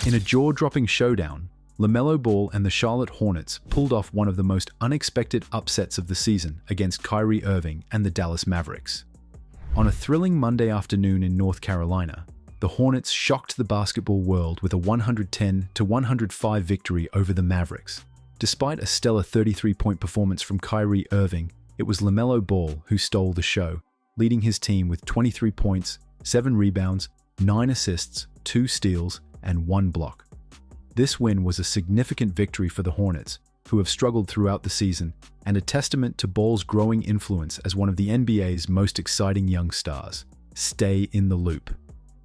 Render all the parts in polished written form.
In a jaw-dropping showdown, LaMelo Ball and the Charlotte Hornets pulled off one of the most unexpected upsets of the season against Kyrie Irving and the Dallas Mavericks. On a thrilling Monday afternoon in North Carolina, the Hornets shocked the basketball world with a 110-105 victory over the Mavericks. Despite a stellar 33-point performance from Kyrie Irving, it was LaMelo Ball who stole the show, leading his team with 23 points, 7 rebounds, 9 assists, 2 steals, and 1 block. This win was a significant victory for the Hornets, who have struggled throughout the season, and a testament to Ball's growing influence as one of the NBA's most exciting young stars. Stay in the loop.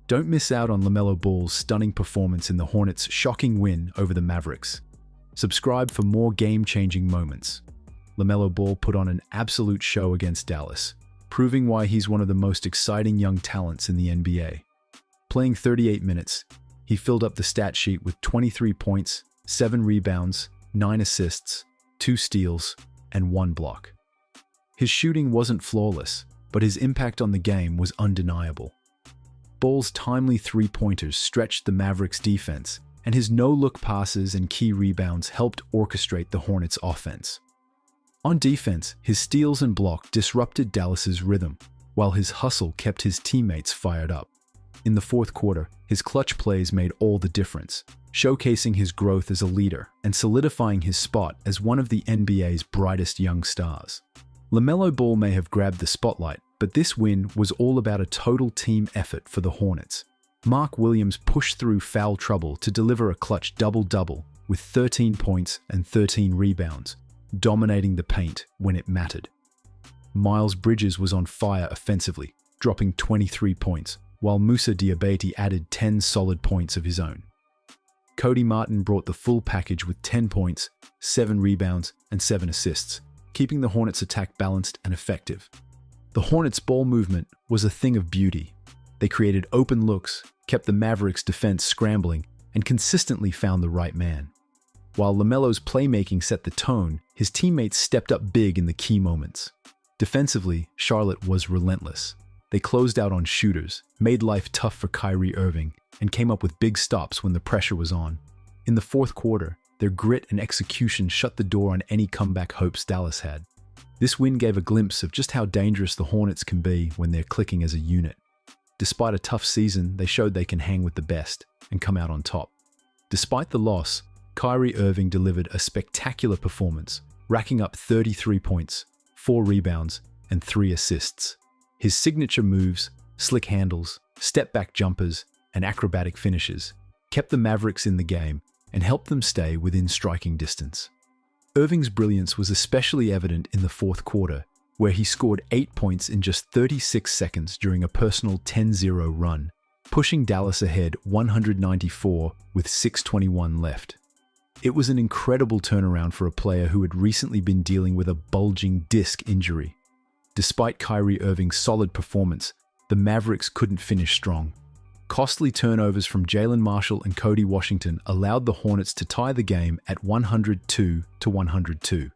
Don't miss out on LaMelo Ball's stunning performance in the Hornets' shocking win over the Mavericks. Subscribe for more game-changing moments. LaMelo Ball put on an absolute show against Dallas, proving why he's one of the most exciting young talents in the NBA. Playing 38 minutes, he filled up the stat sheet with 23 points, 7 rebounds, 9 assists, 2 steals, and 1 block. His shooting wasn't flawless, but his impact on the game was undeniable. Ball's timely three-pointers stretched the Mavericks' defense, and his no-look passes and key rebounds helped orchestrate the Hornets' offense. On defense, his steals and block disrupted Dallas's rhythm, while his hustle kept his teammates fired up. In the fourth quarter, his clutch plays made all the difference, showcasing his growth as a leader and solidifying his spot as one of the NBA's brightest young stars. LaMelo Ball may have grabbed the spotlight, but this win was all about a total team effort for the Hornets. Mark Williams pushed through foul trouble to deliver a clutch double-double with 13 points and 13 rebounds, dominating the paint when it mattered. Miles Bridges was on fire offensively, dropping 23 points, while Moussa Diabate added 10 solid points of his own. Cody Martin brought the full package with 10 points, 7 rebounds, and 7 assists, keeping the Hornets' attack balanced and effective. The Hornets' ball movement was a thing of beauty. They created open looks, kept the Mavericks' defense scrambling, and consistently found the right man. While LaMelo's playmaking set the tone, his teammates stepped up big in the key moments. Defensively, Charlotte was relentless. They closed out on shooters, made life tough for Kyrie Irving, and came up with big stops when the pressure was on. In the fourth quarter, their grit and execution shut the door on any comeback hopes Dallas had. This win gave a glimpse of just how dangerous the Hornets can be when they're clicking as a unit. Despite a tough season, they showed they can hang with the best and come out on top. Despite the loss, Kyrie Irving delivered a spectacular performance, racking up 33 points, 4 rebounds, and 3 assists. His signature moves, slick handles, step-back jumpers, and acrobatic finishes kept the Mavericks in the game and helped them stay within striking distance. Irving's brilliance was especially evident in the fourth quarter, where he scored 8 points in just 36 seconds during a personal 10-0 run, pushing Dallas ahead 194 with 6:21 left. It was an incredible turnaround for a player who had recently been dealing with a bulging disc injury. Despite Kyrie Irving's solid performance, the Mavericks couldn't finish strong. Costly turnovers from Jalen Marshall and Cody Washington allowed the Hornets to tie the game at 102-102.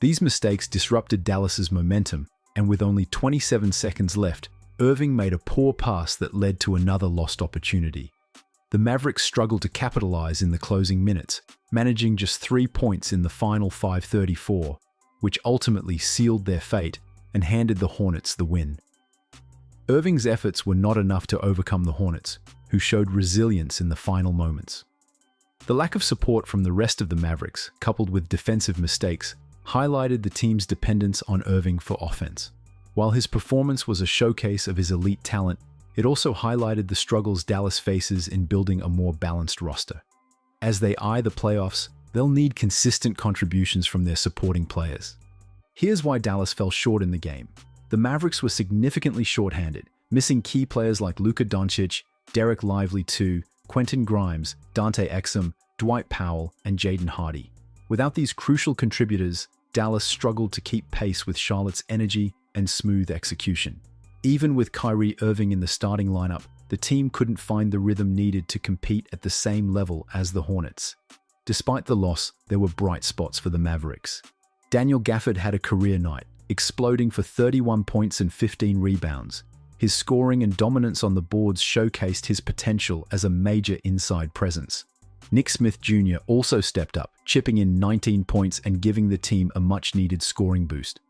These mistakes disrupted Dallas's momentum, and with only 27 seconds left, Irving made a poor pass that led to another lost opportunity. The Mavericks struggled to capitalize in the closing minutes, managing just 3 points in the final 5:34, which ultimately sealed their fate and handed the Hornets the win. Irving's efforts were not enough to overcome the Hornets, who showed resilience in the final moments. The lack of support from the rest of the Mavericks, coupled with defensive mistakes, highlighted the team's dependence on Irving for offense. While his performance was a showcase of his elite talent, it also highlighted the struggles Dallas faces in building a more balanced roster. As they eye the playoffs, they'll need consistent contributions from their supporting players. Here's why Dallas fell short in the game. The Mavericks were significantly shorthanded, missing key players like Luka Doncic, Derek Lively II, Quentin Grimes, Dante Exum, Dwight Powell, and Jaden Hardy. Without these crucial contributors, Dallas struggled to keep pace with Charlotte's energy and smooth execution. Even with Kyrie Irving in the starting lineup, the team couldn't find the rhythm needed to compete at the same level as the Hornets. Despite the loss, there were bright spots for the Mavericks. Daniel Gafford had a career night, exploding for 31 points and 15 rebounds. His scoring and dominance on the boards showcased his potential as a major inside presence. Nick Smith Jr. also stepped up, chipping in 19 points and giving the team a much-needed scoring boost.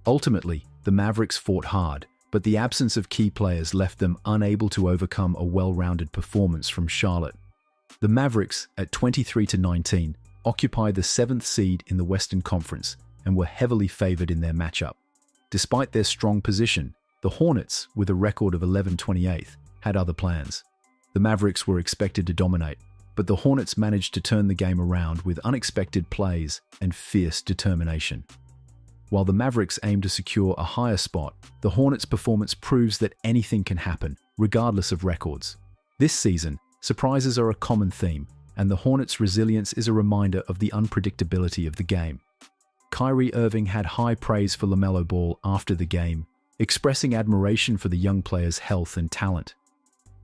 Ultimately, the Mavericks fought hard, but the absence of key players left them unable to overcome a well-rounded performance from Charlotte. The Mavericks, at 23-19, occupied the 7th seed in the Western Conference and were heavily favored in their matchup. Despite their strong position, the Hornets, with a record of 11-28, had other plans. The Mavericks were expected to dominate, but the Hornets managed to turn the game around with unexpected plays and fierce determination. While the Mavericks aimed to secure a higher spot, the Hornets' performance proves that anything can happen, regardless of records. This season, surprises are a common theme, and the Hornets' resilience is a reminder of the unpredictability of the game. Kyrie Irving had high praise for LaMelo Ball after the game, expressing admiration for the young player's health and talent.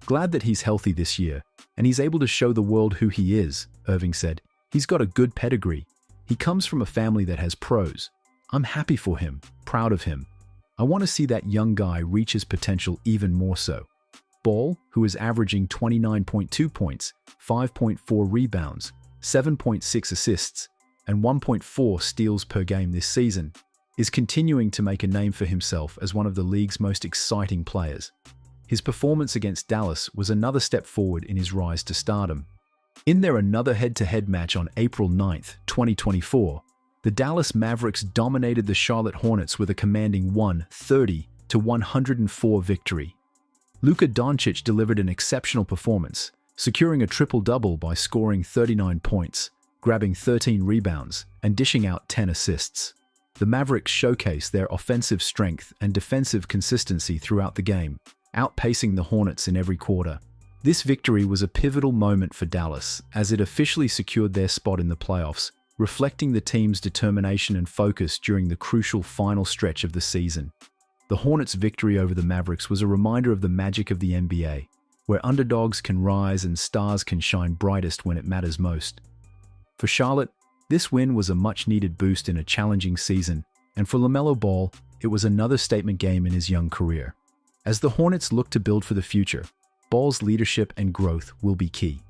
"Glad that he's healthy this year, and he's able to show the world who he is," Irving said. "He's got a good pedigree. He comes from a family that has pros. I'm happy for him, proud of him. I want to see that young guy reach his potential even more so." Ball, who is averaging 29.2 points, 5.4 rebounds, 7.6 assists, and 1.4 steals per game this season, is continuing to make a name for himself as one of the league's most exciting players. His performance against Dallas was another step forward in his rise to stardom. In their another head-to-head match on April 9, 2024, the Dallas Mavericks dominated the Charlotte Hornets with a commanding 130-104 victory. Luka Doncic delivered an exceptional performance, securing a triple-double by scoring 39 points, grabbing 13 rebounds, and dishing out 10 assists. The Mavericks showcased their offensive strength and defensive consistency throughout the game, outpacing the Hornets in every quarter. This victory was a pivotal moment for Dallas, as it officially secured their spot in the playoffs, reflecting the team's determination and focus during the crucial final stretch of the season. The Hornets' victory over the Mavericks was a reminder of the magic of the NBA, where underdogs can rise and stars can shine brightest when it matters most. For Charlotte, this win was a much-needed boost in a challenging season, and for LaMelo Ball, it was another statement game in his young career. As the Hornets look to build for the future, Ball's leadership and growth will be key.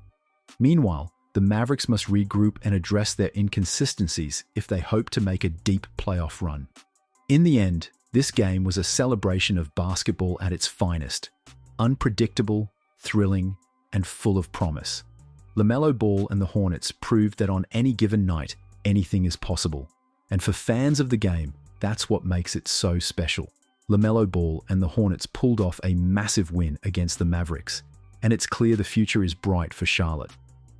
Meanwhile, the Mavericks must regroup and address their inconsistencies if they hope to make a deep playoff run. In the end, this game was a celebration of basketball at its finest, unpredictable, thrilling, and full of promise. LaMelo Ball and the Hornets proved that on any given night, anything is possible. And for fans of the game, that's what makes it so special. LaMelo Ball and the Hornets pulled off a massive win against the Mavericks, and it's clear the future is bright for Charlotte.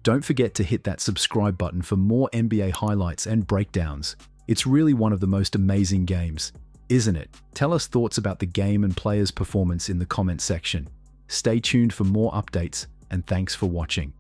Don't forget to hit that subscribe button for more NBA highlights and breakdowns. It's really one of the most amazing games, isn't it? Tell us thoughts about the game and players' performance in the comment section. Stay tuned for more updates, and thanks for watching.